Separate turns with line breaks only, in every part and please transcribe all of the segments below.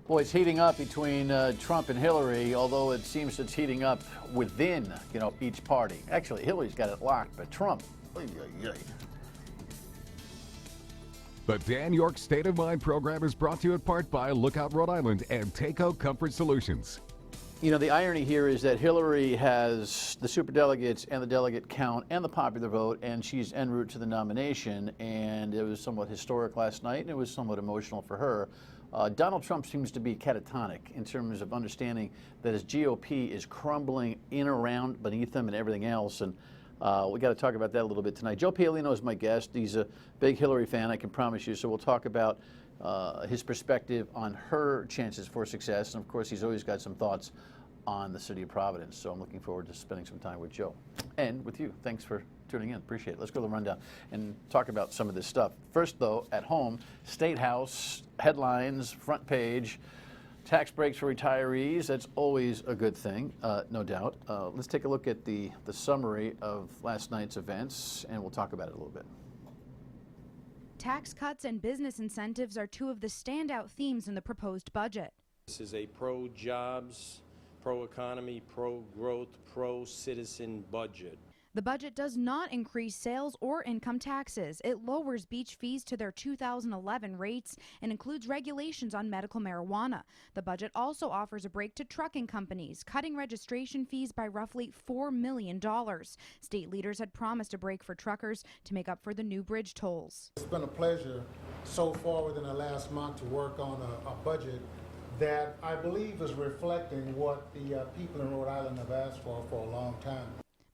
Boy, it's heating up between Trump and Hillary, although it seems it's heating up within, each party. Actually, Hillary's got it locked, but Trump,
The Dan Yorke State of Mind program is brought to you in part by Lookout Rhode Island and Takeo Comfort Solutions.
The irony here is that Hillary has the superdelegates and the delegate count and the popular vote, and she's en route to the nomination, and it was somewhat historic last night, and it was somewhat emotional for her. Donald Trump seems to be catatonic in terms of understanding that his GOP is crumbling in, around, beneath him, and everything else, and we got to talk about that a little bit tonight. Joe Paolino is my guest. He's a big Hillary fan, I can promise you, so we'll talk about his perspective on her chances for success, and of course he's always got some thoughts on the city of Providence, so I'm looking forward to spending some time with Joe and with you. Thanks for tuning in. Appreciate it. Let's go to the rundown and talk about some of this stuff. First, though, at home, State House, headlines, front page, tax breaks for retirees. That's always a good thing, no doubt. Let's take a look at the summary of last night's events, and we'll talk about it a little bit.
Tax cuts and business incentives are two of the standout themes in the proposed budget.
This is a pro-jobs, pro-economy, pro-growth, pro-citizen budget.
The budget does not increase sales or income taxes. It lowers beach fees to their 2011 rates and includes regulations on medical marijuana. The budget also offers a break to trucking companies, cutting registration fees by roughly $4 million. State leaders had promised a break for truckers to make up for the new bridge tolls.
It's been a pleasure so far within the last month to work on a budget that I believe is reflecting what the people in Rhode Island have asked for a long time.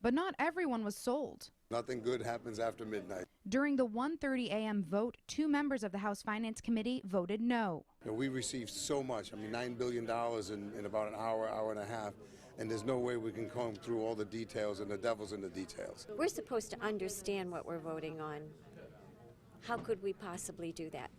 But not everyone was sold.
Nothing good happens after midnight.
During the 1:30 a.m. vote, 2 members of the House Finance Committee voted no.
We received so much, $9 billion in about an hour, hour and a half, and there's no way we can comb through all the details, and the devil's in the details.
We're supposed to understand what we're voting on. How could we possibly do that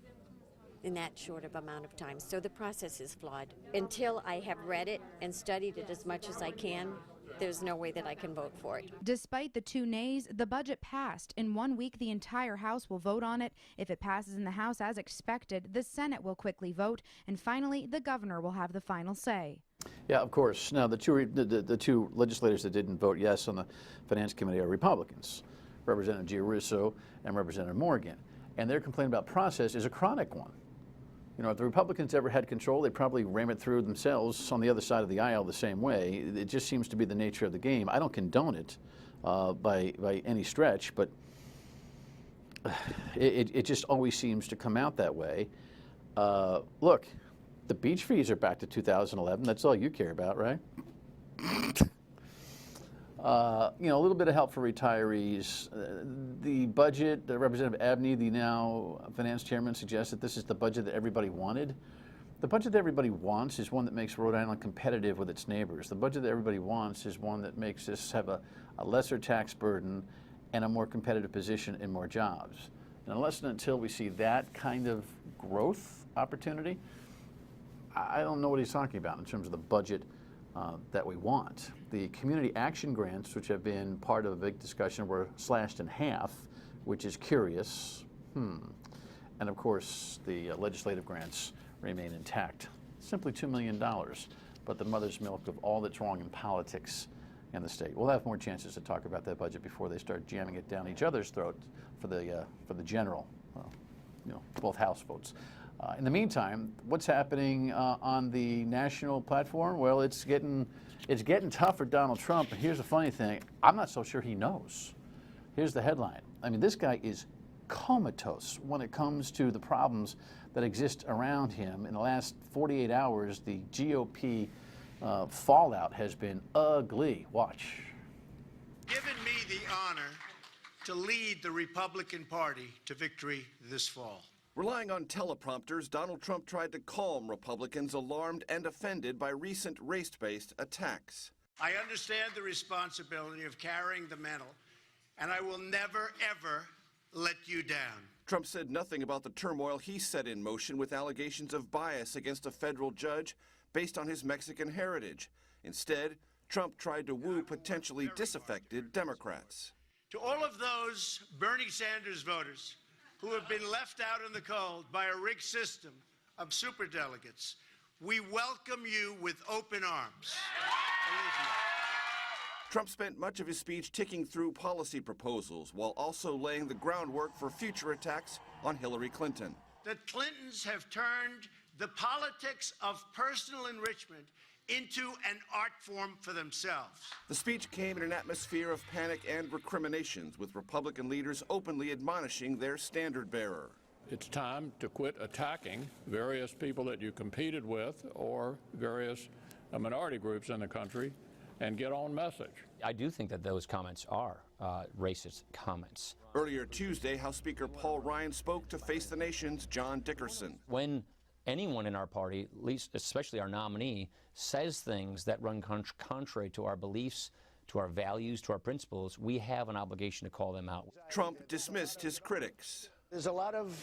in that short of amount of time? So the process is flawed. Until I have read it and studied it as much as I can, there's no way that I can vote for it.
Despite the 2 nays, the budget passed. In 1 week, the entire House will vote on it. If it passes in the House as expected, the Senate will quickly vote. And finally, the governor will have the final say.
Yeah, of course. Now, the two legislators that didn't vote yes on the Finance Committee are Republicans, Representative Giarrusso and Representative Morgan. And their complaint about process is a chronic one. If the Republicans ever had control, they'd probably ram it through themselves on the other side of the aisle the same way. It just seems to be the nature of the game. I don't condone it by any stretch, but it just always seems to come out that way. Look, the beach fees are back to 2011. That's all you care about, right? A little bit of help for retirees. The budget, Representative Abney, the now finance chairman, suggests that this is the budget that everybody wanted. The budget that everybody wants is one that makes Rhode Island competitive with its neighbors. The budget that everybody wants is one that makes us have a lesser tax burden and a more competitive position and more jobs. And unless and until we see that kind of growth opportunity, I don't know what he's talking about in terms of the budget that we want. The community action grants, which have been part of a big discussion, were slashed in half, which is curious. And of course, the legislative grants remain intact. Simply $2 million, but the mother's milk of all that's wrong in politics in the state. We'll have more chances to talk about that budget before they start jamming it down each other's throat for the general, both House votes. In the meantime, what's happening on the national platform? Well, it's getting tough for Donald Trump. And here's the funny thing: I'm not so sure he knows. Here's the headline. This guy is comatose when it comes to the problems that exist around him. In the last 48 hours, the GOP fallout has been ugly. Watch.
Given me the honor to lead the Republican Party to victory this fall.
Relying on teleprompters, Donald Trump tried to calm Republicans alarmed and offended by recent race-based attacks.
I understand the responsibility of carrying the mantle, and I will never, ever let you down.
Trump said nothing about the turmoil he set in motion with allegations of bias against a federal judge based on his Mexican heritage. Instead, Trump tried to woo potentially disaffected Democrats.
To all of those Bernie Sanders voters who have been left out in the cold by a rigged system of superdelegates, we welcome you with open arms.
Trump spent much of his speech ticking through policy proposals while also laying the groundwork for future attacks on Hillary Clinton.
The Clintons have turned the politics of personal enrichment into an art form for themselves.
The speech came in an atmosphere of panic and recriminations, with Republican leaders openly admonishing their standard bearer.
It's time to quit attacking various people that you competed with or various minority groups in the country and get on message.
I do think that those comments are racist comments.
Earlier Tuesday, House Speaker Paul Ryan spoke to Face the Nation's John Dickerson.
When anyone in our party, at least especially our nominee, says things that run contrary to our beliefs, to our values, to our principles, we have an obligation to call them out.
Trump dismissed his critics.
There's a lot of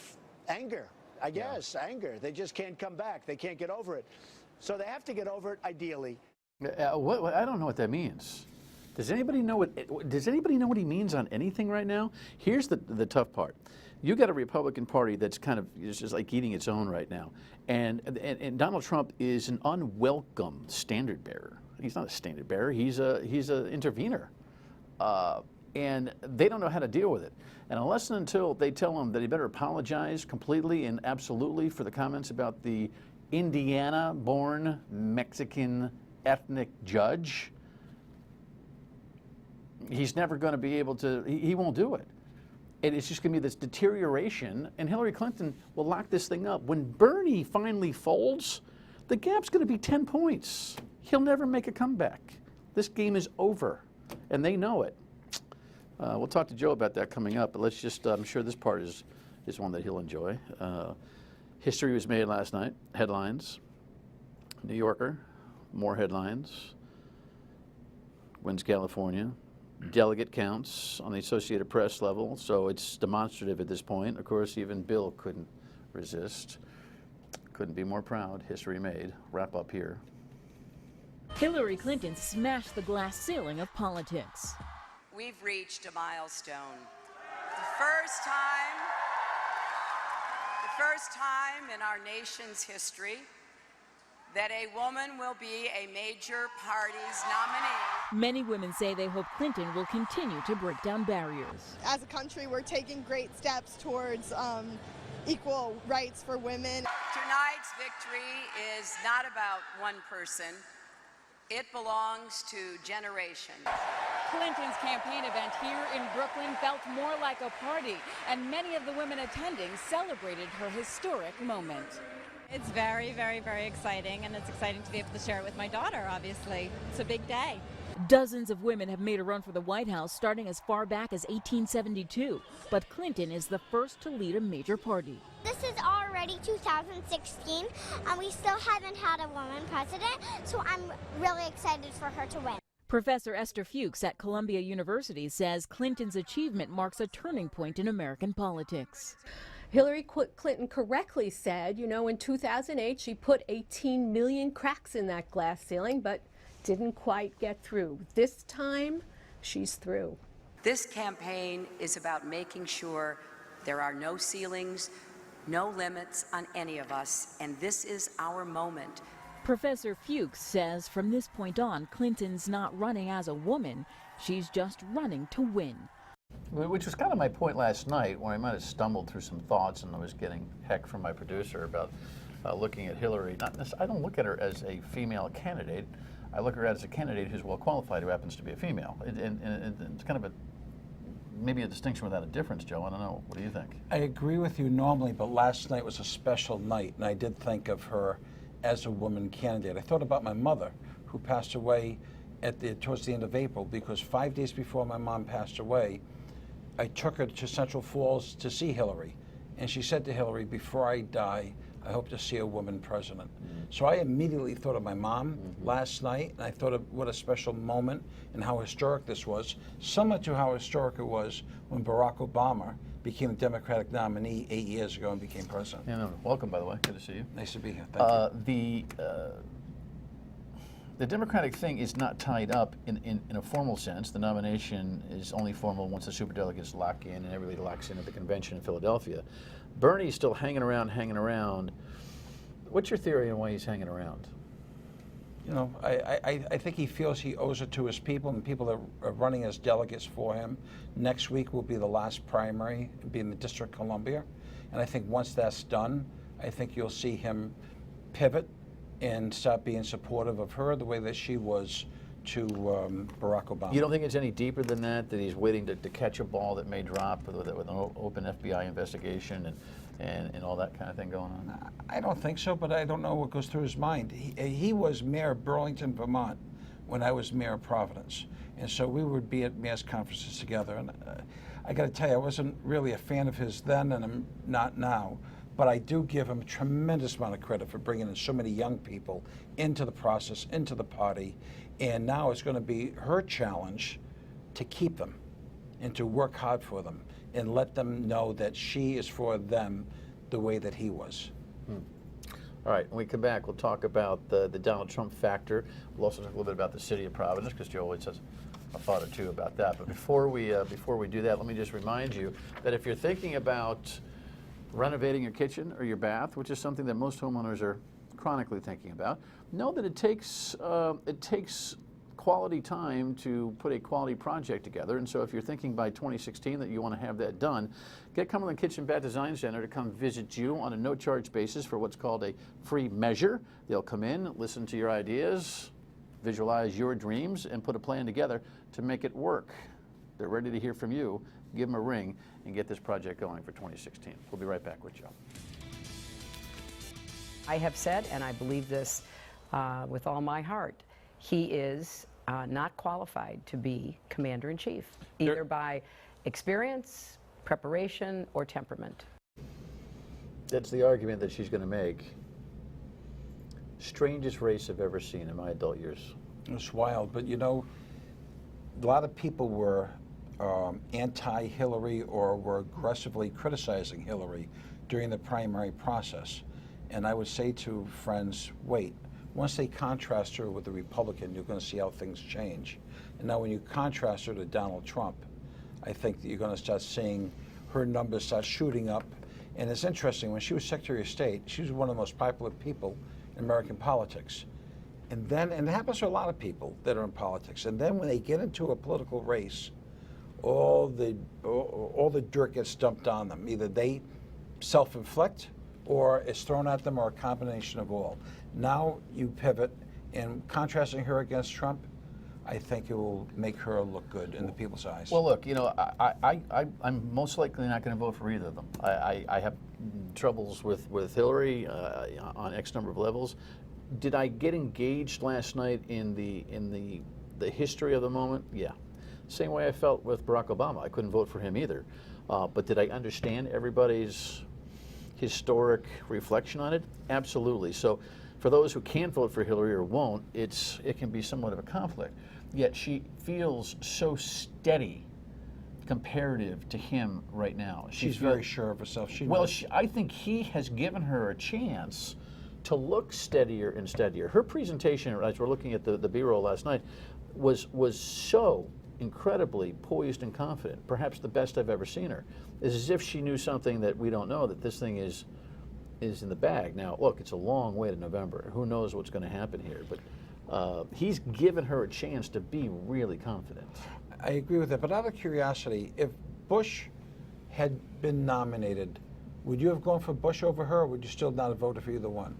anger, I guess, anger. They just can't come back. They can't get over it. So they have to get over it, ideally.
I don't know what that means. Does anybody know what he means on anything right now? Here's the tough part. You got a Republican Party that's kind of just like eating its own right now, and Donald Trump is an unwelcome standard bearer. He's not a standard bearer. He's a intervener, and they don't know how to deal with it. And unless and until they tell him that he better apologize completely and absolutely for the comments about the Indiana-born Mexican ethnic judge, he's never going to be able to, he won't do it. And it's just going to be this deterioration, and Hillary Clinton will lock this thing up. When Bernie finally folds, the gap's going to be 10 points. He'll never make a comeback. This game is over, and they know it. We'll talk to Joe about that coming up, but let's just, I'm sure this part is one that he'll enjoy. History was made last night. Headlines. New Yorker, more headlines. Wins California. Delegate counts on the Associated Press level, so it's demonstrative at this point. Of course, even Bill couldn't resist. Couldn't be more proud. History made. Wrap up here.
Hillary Clinton smashed the glass ceiling of politics.
We've reached a milestone. The first time in our nation's history that a woman will be a major party's nominee.
Many women say they hope Clinton will continue to break down barriers.
As a country, we're taking great steps towards equal rights for women.
Tonight's victory is not about one person. It belongs to generations.
Clinton's campaign event here in Brooklyn felt more like a party, and many of the women attending celebrated her historic moment.
It's very, very, very exciting, and it's exciting to be able to share it with my daughter, obviously. It's a big day.
Dozens of women have made a run for the White House starting as far back as 1872, but Clinton is the first to lead a major party.
This is already 2016, and we still haven't had a woman president, so I'm really excited for her to win.
Professor Esther Fuchs at Columbia University says Clinton's achievement marks a turning point in American politics.
Hillary Clinton correctly said, you know, in 2008 she put 18 million cracks in that glass ceiling, but didn't quite get through. This time, she's through.
This campaign is about making sure there are no ceilings, no limits on any of us, and this is our moment.
Professor Fuchs says from this point on, Clinton's not running as a woman, she's just running to win.
Which was kind of my point last night, when I might have stumbled through some thoughts and I was getting heck from my producer about looking at Hillary. I don't look at her as a female candidate. I look at her as a candidate who's well qualified, who happens to be a female. And it's kind of maybe a distinction without a difference, Joe. I don't know. What do you think?
I agree with you normally, but last night was a special night, and I did think of her as a woman candidate. I thought about my mother, who passed away towards the end of April, because 5 days before my mom passed away, I took her to Central Falls to see Hillary. And she said to Hillary, before I die, I hope to see a woman president. Mm-hmm. So I immediately thought of my mom last night, and I thought of what a special moment and how historic this was, similar to how historic it was when Barack Obama became the Democratic nominee 8 years ago and became president.
Yeah, no, welcome, by the way. Good to see you.
Nice to be here. Thank you.
The Democratic thing is not tied up in a formal sense. The nomination is only formal once the superdelegates lock in and everybody locks in at the convention in Philadelphia. Bernie's still hanging around. What's your theory on why he's hanging around?
You know, I think he feels he owes it to his people, and people that are running as delegates for him. Next week will be the last primary, be in the District of Columbia. And I think once that's done, I think you'll see him pivot and start being supportive of her the way that she was to Barack Obama.
You don't think it's any deeper than that, that he's waiting to catch a ball that may drop with an open FBI investigation and all that kind of thing going on?
I don't think so, but I don't know what goes through his mind. He was mayor of Burlington, Vermont, when I was mayor of Providence. And so we would be at mayor's conferences together. And I got to tell you, I wasn't really a fan of his then, and I'm not now. But I do give him a tremendous amount of credit for bringing in so many young people into the process, into the party. And now it's going to be her challenge to keep them and to work hard for them and let them know that she is for them the way that he was.
All right, when we come back, we'll talk about the Donald Trump factor. We'll also talk a little bit about the city of Providence, because Joe always has a thought or two about that. But before we do that, let me just remind you that if you're thinking about renovating your kitchen or your bath, which is something that most homeowners are chronically thinking about, know that it takes quality time to put a quality project together. And so if you're thinking by 2016 that you want to have that done, get Cumberland Kitchen Bath Design Center to come visit you on a no-charge basis for what's called a free measure. They'll come in, listen to your ideas, visualize your dreams, and put a plan together to make it work. They're ready to hear from you. Give them a ring and get this project going for 2016. We'll be right back with Joe.
I have said, and I believe this with all my heart, he is not qualified to be commander-in-chief, either by experience, preparation, or temperament.
That's the argument that she's going to make. Strangest race I've ever seen in my adult years.
It's wild, but you know, a lot of people were anti-Hillary or were aggressively criticizing Hillary during the primary process. And I would say to friends, wait, once they contrast her with a Republican, you're going to see how things change. And now when you contrast her to Donald Trump, I think that you're going to start seeing her numbers start shooting up. And it's interesting, when she was Secretary of State, she was one of the most popular people in American politics. And then, and it happens to a lot of people that are in politics, and then when they get into a political race, all the dirt gets dumped on them. Either they self-inflict, or it's thrown at them, or a combination of all. Now you pivot, and contrasting her against Trump, I think it will make her look good in the people's eyes.
Well, look, you know, I'm most likely not going to vote for either of them. I have troubles with Hillary on X number of levels. Did I get engaged last night in the history of the moment? Yeah. Same way I felt with Barack Obama. I couldn't vote for him either. But did I understand everybody's historic reflection on it? Absolutely. So for those who can't vote for Hillary or won't, it can be somewhat of a conflict. Yet she feels so steady comparative to him right now.
She's very sure of herself.
I think he has given her a chance to look steadier and steadier. Her presentation, as we're looking at the B-roll last night, was so incredibly poised and confident, perhaps the best I've ever seen her. It's as if she knew something that we don't know, that this thing is in the bag. Now, look, it's a long way to November. Who knows what's going to happen here? But he's given her a chance to be really confident.
I agree with that, but out of curiosity, if Bush had been nominated, would you have gone for Bush over her, or would you still not have voted for either one?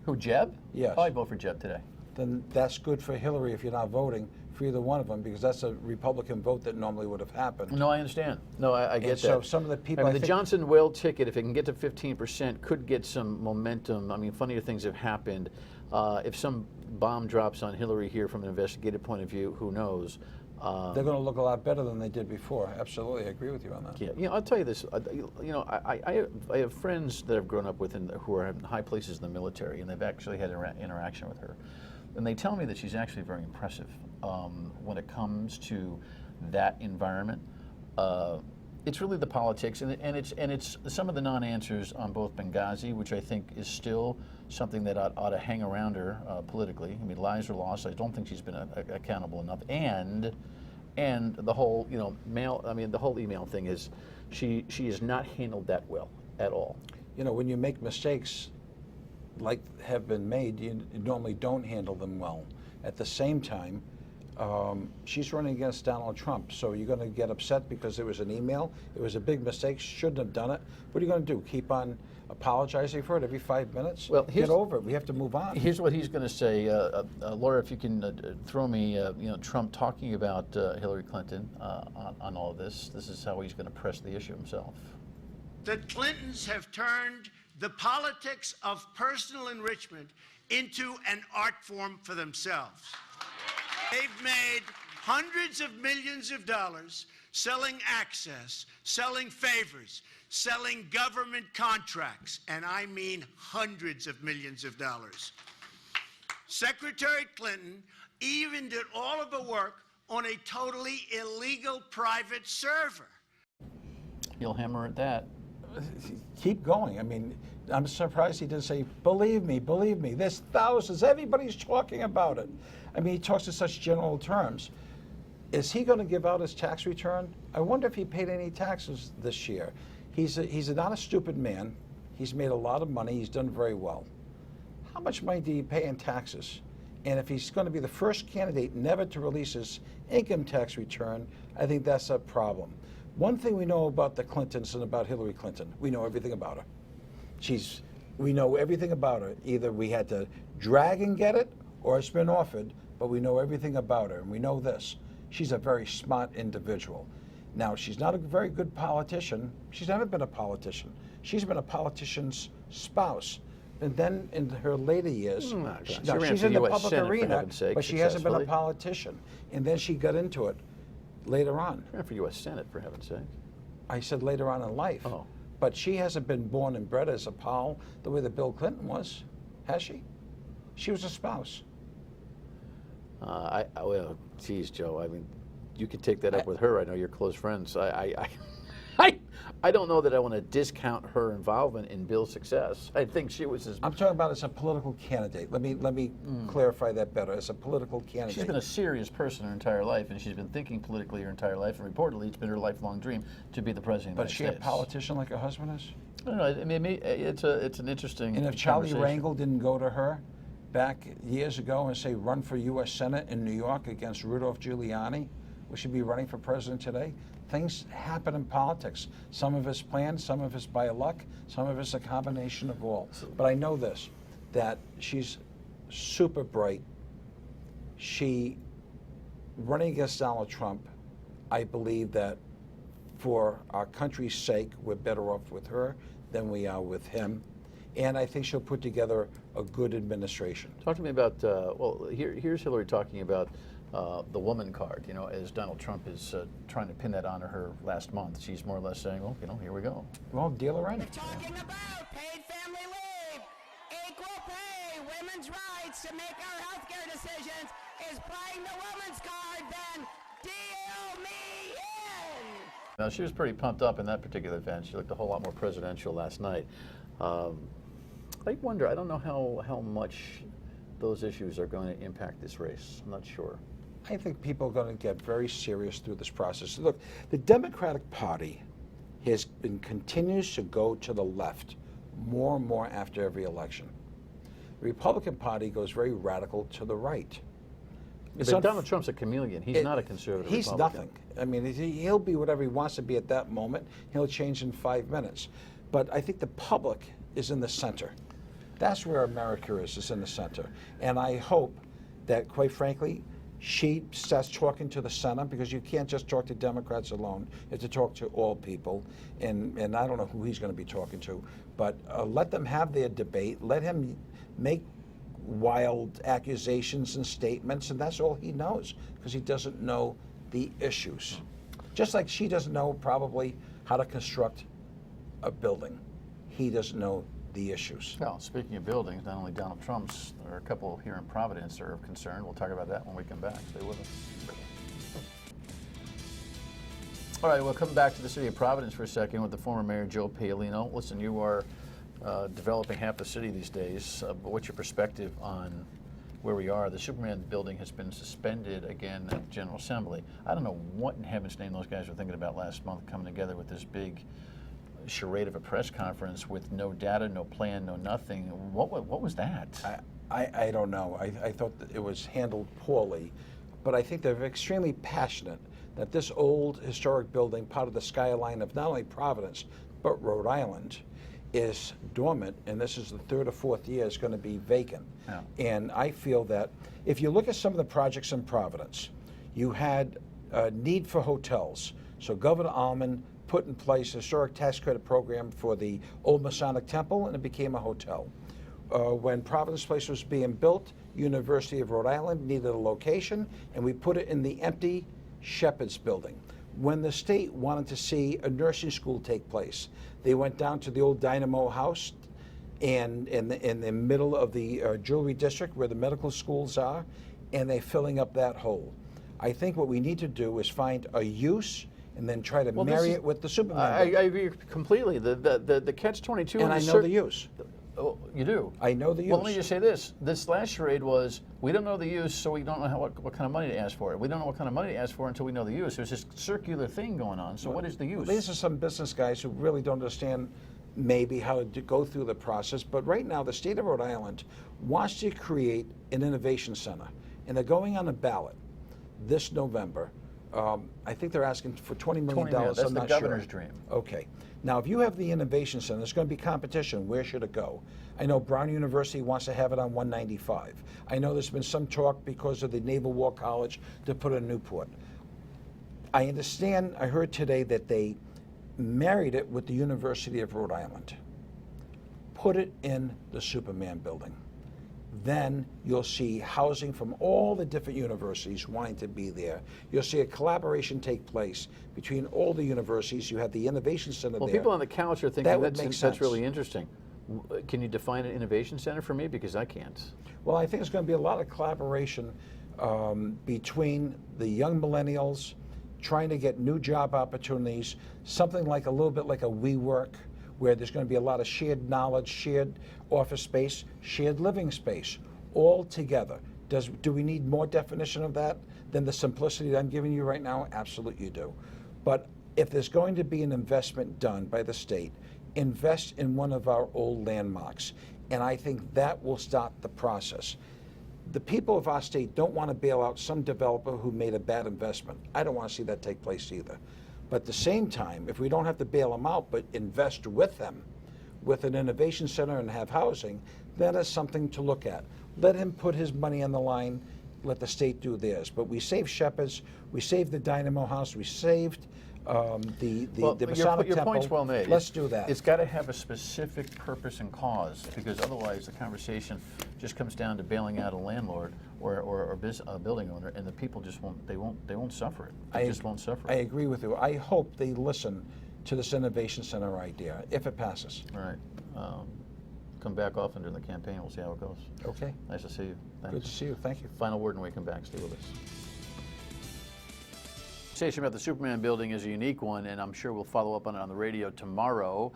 Who, Jeb?
Yes.
Oh, I'd vote for Jeb today.
Then that's good for Hillary if you're not voting for either one of them, because that's a Republican vote that normally would have happened.
No, I understand. No, I get that.
So some of the people,
I mean, the Johnson-Wales ticket, if it can get to 15%, could get some momentum. I mean, funnier things have happened. If some bomb drops on Hillary here from an investigative point of view, who knows?
They're going to look a lot better than they did before. Absolutely, I agree with you on that.
Yeah, you know, I'll tell you this. You know, I have friends that I've grown up with who are in high places in the military, and they've actually had interaction with her, and they tell me that she's actually very impressive when it comes to that environment. It's really the politics, and it's some of the non-answers on both Benghazi, which I think is still something that ought to hang around her politically. I mean, lies are lost. I don't think she's been accountable enough, and the whole the whole email thing is she has not handled that well at all.
You know, when you make mistakes, like have been made, you normally don't handle them well. At the same time, she's running against Donald Trump, so you're going to get upset because there was an email. It was a big mistake. She shouldn't have done it. What are you going to do? Keep on apologizing for it every 5 minutes? Well, get over it. We have to move on.
Here's what he's going to say, Laura. If you can throw me, Trump talking about Hillary Clinton on all of this. This is how he's going to press the issue himself.
The Clintons have turned the politics of personal enrichment into an art form for themselves. They've made hundreds of millions of dollars selling access, selling favors, selling government contracts, and I mean hundreds of millions of dollars. Secretary Clinton even did all of the work on a totally illegal private server.
He'll hammer at that.
Keep going. I mean, I'm surprised he didn't say, believe me, there's thousands, everybody's talking about it. I mean, he talks in such general terms. Is he going to give out his tax return? I wonder if he paid any taxes this year. He's not a stupid man. He's made a lot of money. He's done very well. How much money did he pay in taxes? And if he's going to be the first candidate never to release his income tax return, I think that's a problem. One thing we know about the Clintons and about Hillary Clinton, we know everything about her. We know everything about her. Either we had to drag and get it or it's been offered, but we know everything about her. And we know this, she's a very smart individual. Now, she's not a very good politician. She's never been a politician. She's been a politician's spouse. And then in her later years, she's in the public arena, but she hasn't been a politician. And then she got into it later on.
She ran for U.S. Senate, for heaven's sake.
I said later on in life.
Oh.
But she hasn't been born and bred as a Powell the way that Bill Clinton was, has she? She was a spouse.
Well, geez, Joe, I mean, you can take that up with her. I know you're close friends. I don't know that I want to discount her involvement in Bill's success. I think she was his...
I'm talking about as a political candidate. Let me clarify that better. As a political candidate.
She's been a serious person her entire life, and she's been thinking politically her entire life, and reportedly it's been her lifelong dream to be the president of the United States.
But is she a politician like her husband is?
I don't know. I mean, it's an interesting
And if Charlie Rangel didn't go to her back years ago and say, run for U.S. Senate in New York against Rudolph Giuliani, we should be running for president today. Things happen in politics. Some of it's planned, some of it's by luck, some of it's a combination of all. But I know this, that she's super bright. She, running against Donald Trump, I believe that for our country's sake, we're better off with her than we are with him. And I think she'll put together a good administration.
Talk to me about, here's Hillary talking about the woman card, as Donald Trump is trying to pin that on her last month. She's more or less saying, well, here we go.
Well, deal her in.
We're talking about paid family leave, equal pay, women's rights to make our health care decisions. Is playing the woman's card, then deal me in.
Now, she was pretty pumped up in that particular event. She looked a whole lot more presidential last night. I wonder, I don't know how much those issues are going to impact this race. I'm not sure.
I think people are going to get very serious through this process. Look, the Democratic Party continues to go to the left more and more after every election. The Republican Party goes very radical to the right.
But Donald Trump's a chameleon. He's not a conservative
He's
Republican.
nothing. I mean, he'll be whatever he wants to be at that moment. He'll change in 5 minutes. But I think the public is in the center. That's where America is in the center. And I hope that, quite frankly, she starts talking to the Senate, because you can't just talk to Democrats alone. You have to talk to all people. And I don't know who he's going to be talking to, but let them have their debate. Let him make wild accusations and statements, and that's all he knows, because he doesn't know the issues. Just like she doesn't know probably how to construct a building. He doesn't know the issues.
Well, speaking of buildings, not only Donald Trump's, there are a couple here in Providence that are of concern. We'll talk about that when we come back. Stay with us. All right, we'll come back to the city of Providence for a second with the former Mayor Joe Paolino. Listen, you are developing half the city these days, but what's your perspective on where we are? The Superman building has been suspended again at the General Assembly. I don't know what in heaven's name those guys were thinking about last month, coming together with this big charade of a press conference with no data, no plan, no nothing. What was that?
I don't know. I thought that it was handled poorly, but I think they're extremely passionate that this old historic building, part of the skyline of not only Providence, but Rhode Island, is dormant, and this is the third or fourth year it's going to be vacant.
Yeah.
And I feel that if you look at some of the projects in Providence, you had a need for hotels. So Governor Almond put in place a historic tax credit program for the old Masonic Temple, and it became a hotel. When Providence Place was being built, University of Rhode Island needed a location, and we put it in the empty Shepherd's building. When the state wanted to see a nursing school take place, they went down to the old Dynamo House and in the middle of the jewelry district where the medical schools are, and they're filling up that hole. I think what we need to do is find a use and then try to marry it with the Superman.
I agree completely. The catch-22.
And I know the use.
Oh, you do?
I know the use.
Well, let me just say this. This last charade was, we don't know the use, so we don't know what kind of money to ask for it. We don't know what kind of money to ask for until we know the use. There's this circular thing going on, so what is the use?
These are some business guys who really don't understand maybe how to go through the process, but right now the state of Rhode Island wants to create an innovation center, and they're going on a ballot this November. I think they're asking for $20 million.
That's
I'm
the
not
governor's
sure.
dream.
Okay. Now, if you have the Innovation Center, there's going to be competition. Where should it go? I know Brown University wants to have it on 195. I know there's been some talk because of the Naval War College to put it in Newport. I understand, I heard today that they married it with the University of Rhode Island. Put it in the Superman building. Then you'll see housing from all the different universities wanting to be there. You'll see a collaboration take place between all the universities. You have the Innovation Center
Well,
there.
people on the couch are thinking that's
sense.
really interesting. Can you define an innovation center for me? Because I can't.
Well, I think there's going to be a lot of collaboration between the young millennials trying to get new job opportunities, something like a little bit like a WeWork, where there's going to be a lot of shared knowledge, shared office space, shared living space, all together. Do we need more definition of that than the simplicity that I'm giving you right now? Absolutely you do. But if there's going to be an investment done by the state, invest in one of our old landmarks. And I think that will start the process. The people of our state don't want to bail out some developer who made a bad investment. I don't want to see that take place either. But at the same time, if we don't have to bail them out, but invest with them, with an innovation center and have housing, that is something to look at. Let him put his money on the line, let the state do theirs. But we saved Shepherd's, we saved the Dynamo House, we saved the Masonic Temple.
Your point's well made.
Let's do that.
It's got to have a specific purpose and cause, because otherwise the conversation just comes down to bailing out a landlord or a building owner, and the people just won't suffer it. They just won't suffer it.
I agree with you. I hope they listen to this Innovation Center idea, if it passes.
All right. Come back often during the campaign. We'll see how it goes.
Okay.
Nice to see you. Thanks.
Good to see you. Thank you.
Final word when we come back. Stay with us. Conversation about the Superman building is a unique one, and I'm sure we'll follow up on it on the radio tomorrow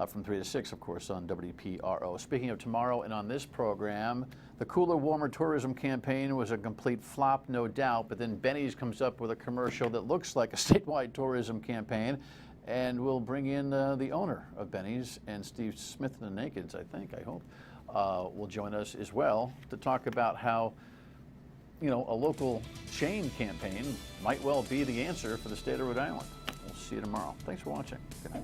from 3 to 6, of course, on WPRO. Speaking of tomorrow and on this program, the Cooler, Warmer tourism campaign was a complete flop, no doubt, but then Benny's comes up with a commercial that looks like a statewide tourism campaign, and we'll bring in the owner of Benny's, and Steve Smith and the Nakeds, I hope, will join us as well to talk about how a local chain campaign might well be the answer for the state of Rhode Island. We'll see you tomorrow. Thanks for watching. Good night.